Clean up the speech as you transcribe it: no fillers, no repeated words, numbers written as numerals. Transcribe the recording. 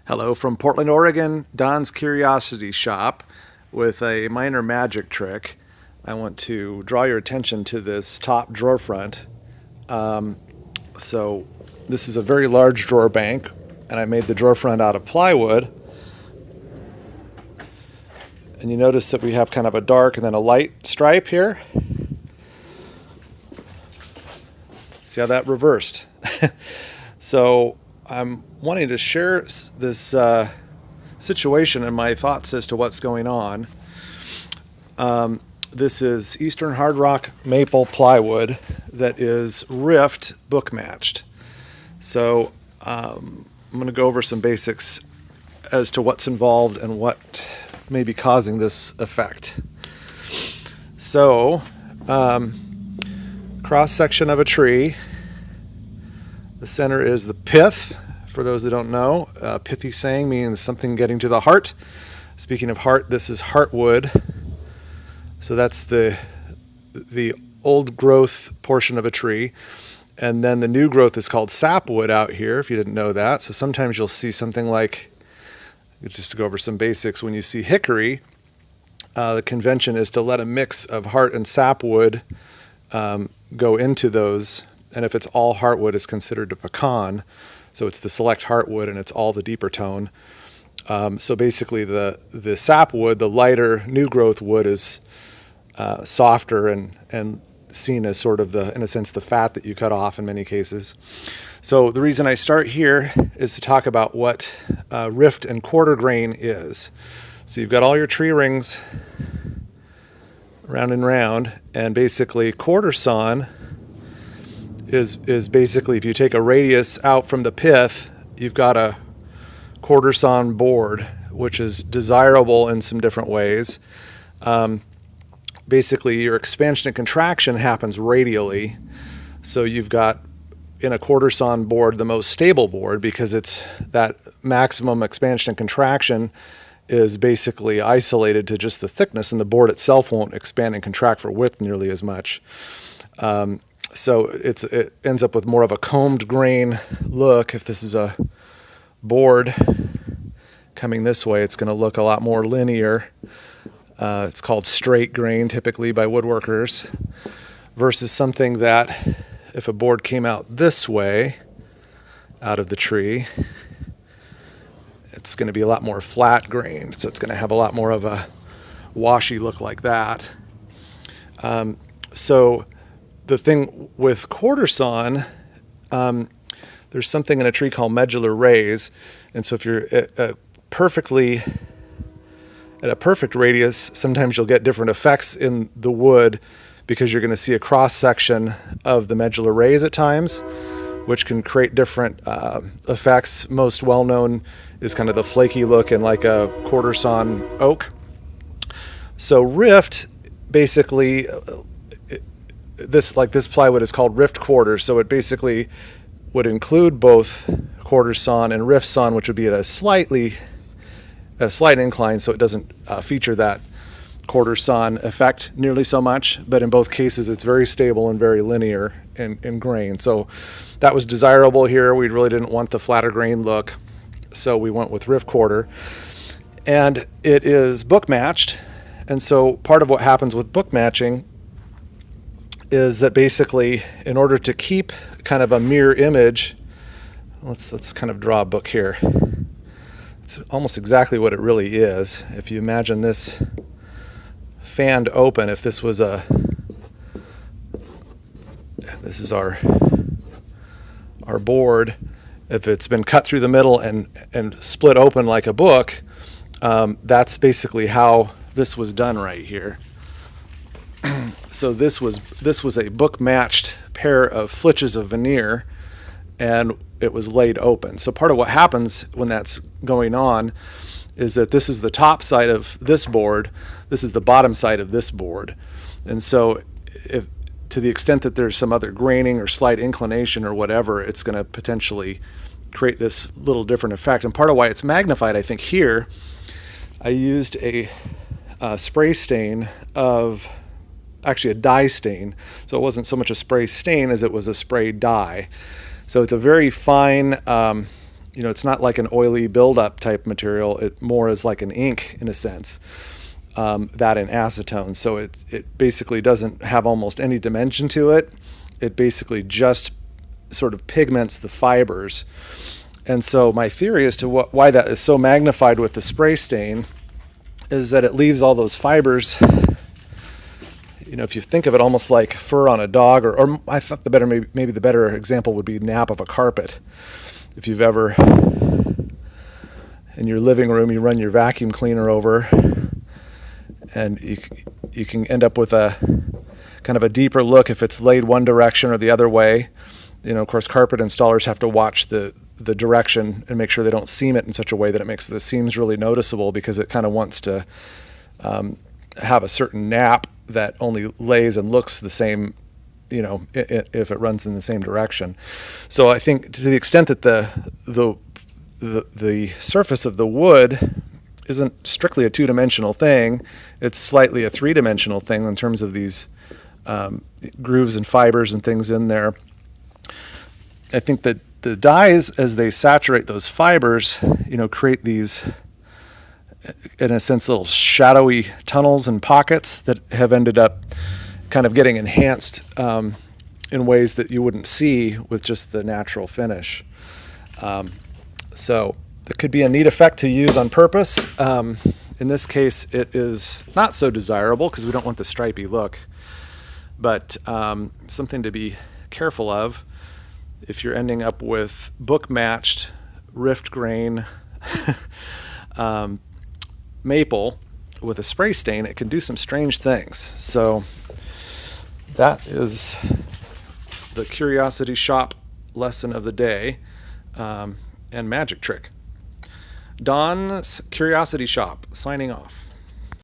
Hello from Portland, Oregon, Don's Curiosity Shop with a minor magic trick. I want to draw your attention to this top drawer front. So this is a very large drawer bank, and I made the drawer front out of plywood. And you notice that we have kind of a dark and then a light stripe here. See how that reversed? So I'm wanting to share this situation and my thoughts as to what's going on. This is Eastern Hard Rock maple plywood that is rift book matched. So I'm going to go over some basics as to what's involved and what may be causing this effect. So cross section of a tree. The center is the pith. For those that don't know, pithy saying means something getting to the heart. Speaking of heart, this is heartwood. So that's the old growth portion of a tree. And then the new growth is called sapwood out here, if you didn't know that. So sometimes you'll see something like, just to go over some basics, when you see hickory, the convention is to let a mix of heart and sapwood go into those. And if it's all heartwood, it's considered a pecan. So it's the select heartwood, and it's all the deeper tone. So basically the sapwood, the lighter new growth wood, is softer and seen as sort of in a sense, the fat that you cut off in many cases. So the reason I start here is to talk about what rift and quarter grain is. So you've got all your tree rings round and round, and basically quarter sawn is basically, if you take a radius out from the pith, you've got a quarter sawn board, which is desirable in some different ways. Basically, your expansion and contraction happens radially. So you've got, in a quarter sawn board, the most stable board, because it's that maximum expansion and contraction is basically isolated to just the thickness, and the board itself won't expand and contract for width nearly as much. So it ends up with more of a combed grain look. If this is a board coming this way, it's going to look a lot more linear. It's called straight grain typically by woodworkers, versus something that, if a board came out this way out of the tree, it's going to be a lot more flat grained. So it's going to have a lot more of a washy look like that. So the thing with quarter sawn, there's something in a tree called medular rays. And so if you're at a perfect radius, sometimes you'll get different effects in the wood, because you're going to see a cross section of the medular rays at times, which can create different effects. Most well known is kind of the flaky look in like a quarter sawn oak. So rift, basically, this plywood is called rift quarter, so it basically would include both quarter sawn and rift sawn, which would be at a slight incline, so it doesn't feature that quarter sawn effect nearly so much. But in both cases, it's very stable and very linear in grain. So that was desirable here. We really didn't want the flatter grain look, so we went with rift quarter. And it is book matched. And so part of what happens with book matching is that basically, in order to keep kind of a mirror image, let's kind of draw a book here. It's almost exactly what it really is. If you imagine this fanned open, if this was this is our board, if it's been cut through the middle and split open like a book, that's basically how this was done right here. So this was a book matched pair of flitches of veneer, and it was laid open. So part of what happens when that's going on is that this is the top side of this board, this is the bottom side of this board. And so if, to the extent that there's some other graining or slight inclination or whatever, it's going to potentially create this little different effect. And part of why it's magnified, I think here, I used a spray stain of, actually a dye stain. So it wasn't so much a spray stain as it was a spray dye. So it's a very fine it's not like an oily buildup type material. It more is like an ink in a sense, that in acetone. So it basically doesn't have almost any dimension to it. It basically just sort of pigments the fibers. And so my theory as to why that is so magnified with the spray stain is that it leaves all those fibers, if you think of it almost like fur on a dog, or I thought maybe the better example would be nap of a carpet. If you've ever, in your living room, you run your vacuum cleaner over, and you can end up with a kind of a deeper look if it's laid one direction or the other way. Of course, carpet installers have to watch the direction and make sure they don't seam it in such a way that it makes the seams really noticeable, because it kind of wants to have a certain nap that only lays and looks the same, if it runs in the same direction. So I think to the extent that the surface of the wood isn't strictly a two-dimensional thing, it's slightly a three-dimensional thing in terms of these grooves and fibers and things in there. I think that the dyes, as they saturate those fibers, create these, in a sense, little shadowy tunnels and pockets that have ended up kind of getting enhanced in ways that you wouldn't see with just the natural finish. So it could be a neat effect to use on purpose. In this case, it is not so desirable because we don't want the stripy look, but something to be careful of if you're ending up with book-matched rift grain maple with a spray stain. It can do some strange things. So that is the Curiosity Shop lesson of the day, and magic trick. Don's Curiosity Shop, signing off.